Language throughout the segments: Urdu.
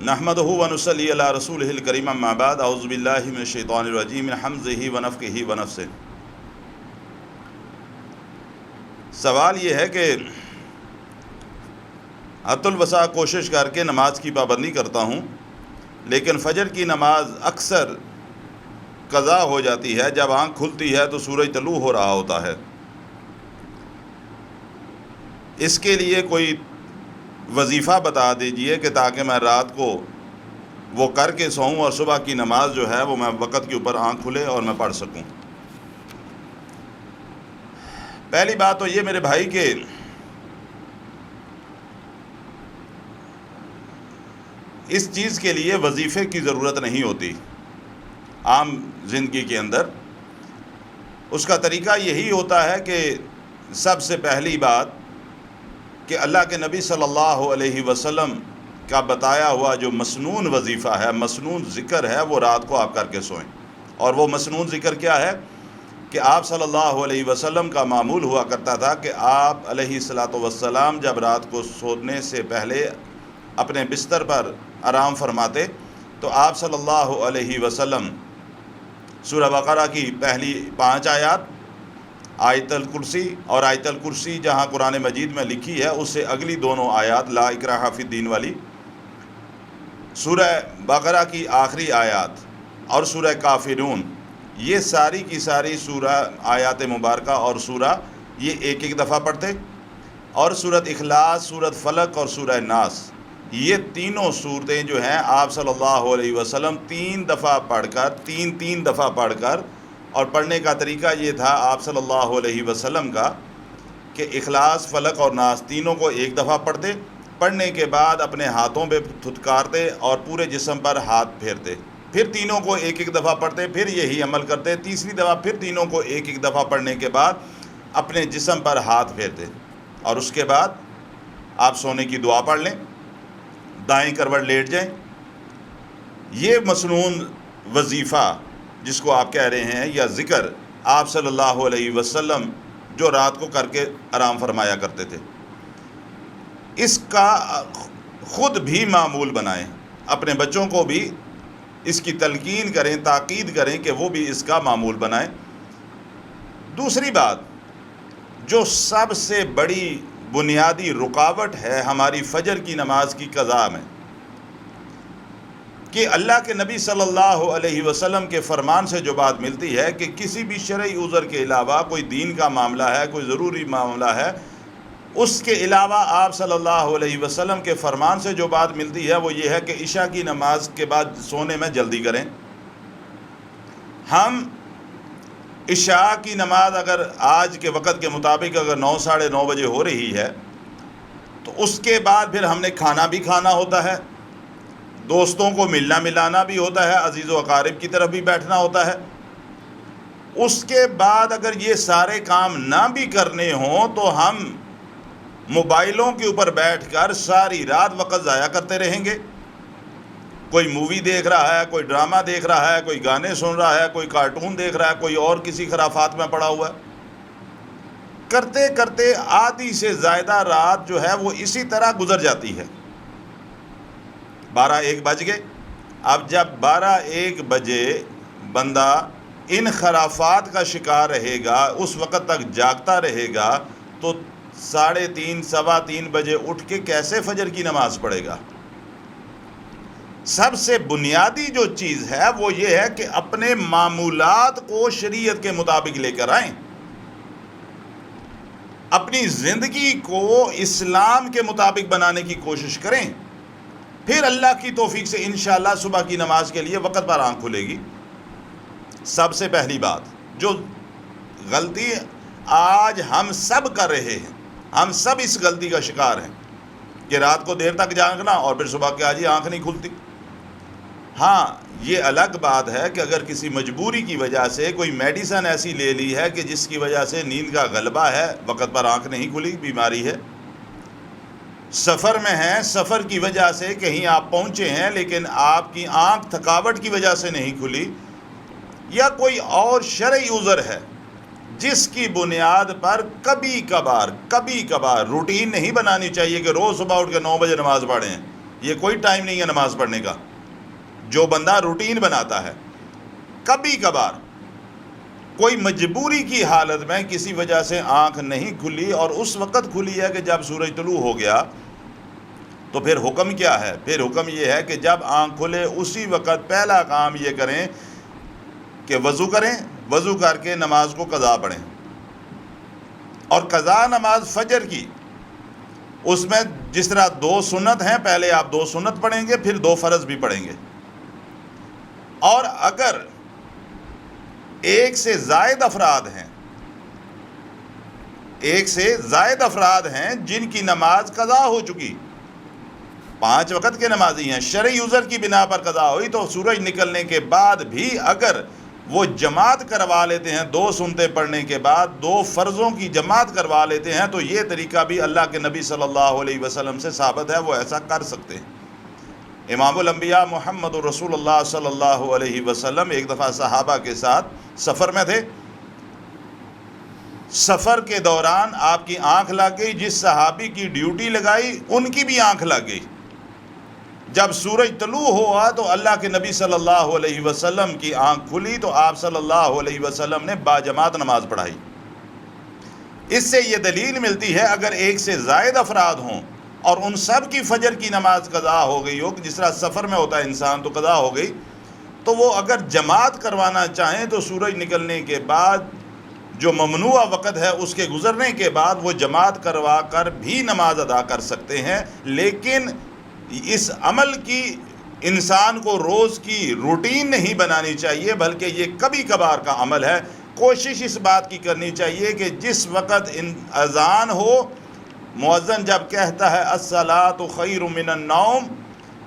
نحمدہ و نصلی علی رسولہ الکریم اما بعد اعوذ باللہ من الشیطان الرجیم من حمزہ و نفخہ و نفثہ۔ سوال یہ ہے کہ حد الوسع کوشش کر کے نماز کی پابندی کرتا ہوں، لیکن فجر کی نماز اکثر قضا ہو جاتی ہے۔ جب آنکھ کھلتی ہے تو سورج طلوع ہو رہا ہوتا ہے۔ اس کے لیے کوئی وظیفہ بتا دیجئے کہ تاکہ میں رات کو وہ کر کے سوؤں اور صبح کی نماز جو ہے وہ میں وقت کے اوپر آنکھ کھلے اور میں پڑھ سکوں۔ پہلی بات تو یہ میرے بھائی کہ اس چیز کے لیے وظیفے کی ضرورت نہیں ہوتی عام زندگی کے اندر۔ اس کا طریقہ یہی ہوتا ہے کہ سب سے پہلی بات کہ اللہ کے نبی صلی اللہ علیہ وسلم کا بتایا ہوا جو مسنون وظیفہ ہے، مسنون ذکر ہے، وہ رات کو آپ کر کے سوئیں۔ اور وہ مسنون ذکر کیا ہے کہ آپ صلی اللہ علیہ وسلم کا معمول ہوا کرتا تھا کہ آپ علیہ الصلاۃ والسلام جب رات کو سونے سے پہلے اپنے بستر پر آرام فرماتے تو آپ صلی اللہ علیہ وسلم سورہ بقرہ کی پہلی 5 آیات، آیت الکرسی اور آیت الکرسی جہاں قرآن مجید میں لکھی ہے اس سے اگلی دونوں آیات لا اکراہ فی الدین والی، سورہ بقرہ کی آخری آیات اور سورہ کافرون، یہ ساری کی ساری سورہ آیات مبارکہ اور سورہ یہ ایک ایک دفعہ پڑھتے، اور سورۃ اخلاص، سورۃ فلق اور سورہ ناس، یہ تینوں صورتیں جو ہیں آپ صلی اللہ علیہ وسلم 3 دفعہ پڑھ کر تین دفعہ پڑھ کر، اور پڑھنے کا طریقہ یہ تھا آپ صلی اللہ علیہ وسلم کا کہ اخلاص، فلق اور ناس تینوں کو ایک دفعہ پڑھتے، پڑھنے کے بعد اپنے ہاتھوں پہ تھتکارتے اور پورے جسم پر ہاتھ پھیرتے، پھر تینوں کو ایک ایک دفعہ پڑھتے، پھر یہی عمل کرتے، تیسری دفعہ پھر تینوں کو ایک ایک دفعہ پڑھنے کے بعد اپنے جسم پر ہاتھ پھیرتے، اور اس کے بعد آپ سونے کی دعا پڑھ لیں، دائیں کروٹ لیٹ جائیں۔ یہ مسنون وظیفہ جس کو آپ کہہ رہے ہیں یا ذکر آپ صلی اللہ علیہ وسلم جو رات کو کر کے آرام فرمایا کرتے تھے، اس کا خود بھی معمول بنائیں، اپنے بچوں کو بھی اس کی تلقین کریں، تاکید کریں کہ وہ بھی اس کا معمول بنائیں۔ دوسری بات جو سب سے بڑی بنیادی رکاوٹ ہے ہماری فجر کی نماز کی قضا میں، کہ اللہ کے نبی صلی اللہ علیہ وسلم کے فرمان سے جو بات ملتی ہے کہ کسی بھی شرعی عذر کے علاوہ کوئی دین کا معاملہ ہے، کوئی ضروری معاملہ ہے، اس کے علاوہ آپ صلی اللہ علیہ وسلم کے فرمان سے جو بات ملتی ہے وہ یہ ہے کہ عشاء کی نماز کے بعد سونے میں جلدی کریں۔ ہم عشاء کی نماز اگر آج کے وقت کے مطابق اگر 9 ساڑھے 9 بجے ہو رہی ہے تو اس کے بعد پھر ہم نے کھانا بھی کھانا ہوتا ہے، دوستوں کو ملنا ملانا بھی ہوتا ہے، عزیز و اقارب کی طرف بھی بیٹھنا ہوتا ہے۔ اس کے بعد اگر یہ سارے کام نہ بھی کرنے ہوں تو ہم موبائلوں کے اوپر بیٹھ کر ساری رات وقت ضائع کرتے رہیں گے۔ کوئی مووی دیکھ رہا ہے، کوئی ڈرامہ دیکھ رہا ہے، کوئی گانے سن رہا ہے، کوئی کارٹون دیکھ رہا ہے، کوئی اور کسی خرافات میں پڑا ہوا ہے۔ کرتے کرتے آدھی سے زائدہ رات جو ہے وہ اسی طرح گزر جاتی ہے۔ 12-1 بج گئے۔ اب جب 12-1 بجے بندہ ان خرافات کا شکار رہے گا، اس وقت تک جاگتا رہے گا، تو 3:30 سوا 3 بجے اٹھ کے کیسے فجر کی نماز پڑھے گا؟ سب سے بنیادی جو چیز ہے وہ یہ ہے کہ اپنے معمولات کو شریعت کے مطابق لے کر آئیں، اپنی زندگی کو اسلام کے مطابق بنانے کی کوشش کریں، پھر اللہ کی توفیق سے انشاءاللہ صبح کی نماز کے لیے وقت پر آنکھ کھلے گی۔ سب سے پہلی بات جو غلطی آج ہم سب کر رہے ہیں، ہم سب اس غلطی کا شکار ہیں کہ رات کو دیر تک جاگنا اور پھر صبح کے آج ہی آنکھ نہیں کھلتی۔ ہاں یہ الگ بات ہے کہ اگر کسی مجبوری کی وجہ سے کوئی میڈیسن ایسی لے لی ہے کہ جس کی وجہ سے نیند کا غلبہ ہے، وقت پر آنکھ نہیں کھلی، بیماری ہے، سفر میں ہیں، سفر کی وجہ سے کہیں آپ پہنچے ہیں لیکن آپ کی آنکھ تھکاوٹ کی وجہ سے نہیں کھلی، یا کوئی اور شرعی عذر ہے جس کی بنیاد پر کبھی کبھار روٹین نہیں بنانی چاہیے کہ روز صبح اٹھ کے 9 بجے نماز پڑھیں، یہ کوئی ٹائم نہیں ہے نماز پڑھنے کا. جو بندہ روٹین بناتا ہے، کبھی کبھار کوئی مجبوری کی حالت میں کسی وجہ سے آنکھ نہیں کھلی اور اس وقت کھلی ہے کہ جب سورج طلوع ہو گیا، تو پھر حکم کیا ہے؟ پھر حکم یہ ہے کہ جب آنکھ کھلے اسی وقت پہلا کام یہ کریں کہ وضو کریں، وضو کر کے نماز کو قضا پڑھیں. اور قضا نماز فجر کی، اس میں جس طرح 2 سنت ہیں، پہلے آپ 2 سنت پڑھیں گے، پھر 2 فرض بھی پڑھیں گے. اور اگر ایک سے زائد افراد ہیں جن کی نماز قضا ہو چکی، 5 وقت کے نمازی ہیں، شرعی عذر کی بنا پر قضا ہوئی، تو سورج نکلنے کے بعد بھی اگر وہ جماعت کروا لیتے ہیں 2 سنتیں پڑھنے کے بعد، 2 فرضوں کی جماعت کروا لیتے ہیں، تو یہ طریقہ بھی اللہ کے نبی صلی اللہ علیہ وسلم سے ثابت ہے، وہ ایسا کر سکتے ہیں. امام الانبیاء محمد رسول اللہ صلی اللہ علیہ وسلم ایک دفعہ صحابہ کے ساتھ سفر میں تھے. سفر کے دوران آپ کی آنکھ لگ گئی، جس صحابی کی ڈیوٹی لگائی ان کی بھی آنکھ لگ گئی. جب سورج طلوع ہوا تو اللہ کے نبی صلی اللہ علیہ وسلم کی آنکھ کھلی، تو آپ صلی اللہ علیہ وسلم نے باجماعت نماز پڑھائی. اس سے یہ دلیل ملتی ہے اگر ایک سے زائد افراد ہوں اور ان سب کی فجر کی نماز قضا ہو گئی ہو، جس طرح سفر میں ہوتا ہے انسان تو قضا ہو گئی، تو وہ اگر جماعت کروانا چاہیں تو سورج نکلنے کے بعد جو ممنوع وقت ہے اس کے گزرنے کے بعد وہ جماعت کروا کر بھی نماز ادا کر سکتے ہیں. لیکن اس عمل کی انسان کو روز کی روٹین نہیں بنانی چاہیے، بلکہ یہ کبھی کبھار کا عمل ہے. کوشش اس بات کی کرنی چاہیے کہ جس وقت اذان ہو، مؤذن جب کہتا ہے الصلاۃ خیر من النوم،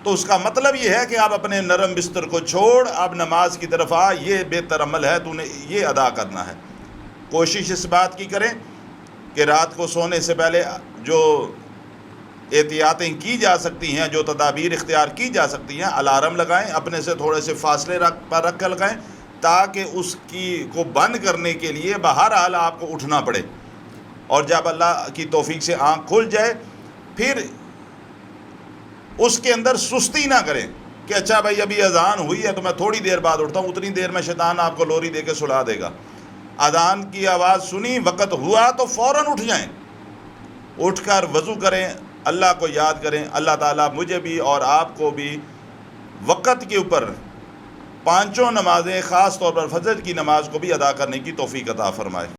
تو اس کا مطلب یہ ہے کہ آپ اپنے نرم بستر کو چھوڑ، اب نماز کی طرف آ، یہ بہتر عمل ہے، تو نے یہ ادا کرنا ہے. کوشش اس بات کی کریں کہ رات کو سونے سے پہلے جو احتیاطیں کی جا سکتی ہیں، جو تدابیر اختیار کی جا سکتی ہیں، الارم لگائیں، اپنے سے تھوڑے سے فاصلے رکھ کر لگائیں، تاکہ اس کو بند کرنے کے لیے بہرحال آپ کو اٹھنا پڑے. اور جب اللہ کی توفیق سے آنکھ کھل جائے، پھر اس کے اندر سستی نہ کریں کہ اچھا بھائی ابھی اذان ہوئی ہے تو میں تھوڑی دیر بعد اٹھتا ہوں، اتنی دیر میں شیطان آپ کو لوری دے کے سلا دے گا. اذان کی آواز سنی، وقت ہوا تو فوراً اٹھ جائیں، اٹھ کر وضو کریں، اللہ کو یاد کریں. اللہ تعالیٰ مجھے بھی اور آپ کو بھی وقت کے اوپر 5 نمازیں، خاص طور پر فجر کی نماز کو بھی ادا کرنے کی توفیق عطا فرمائے.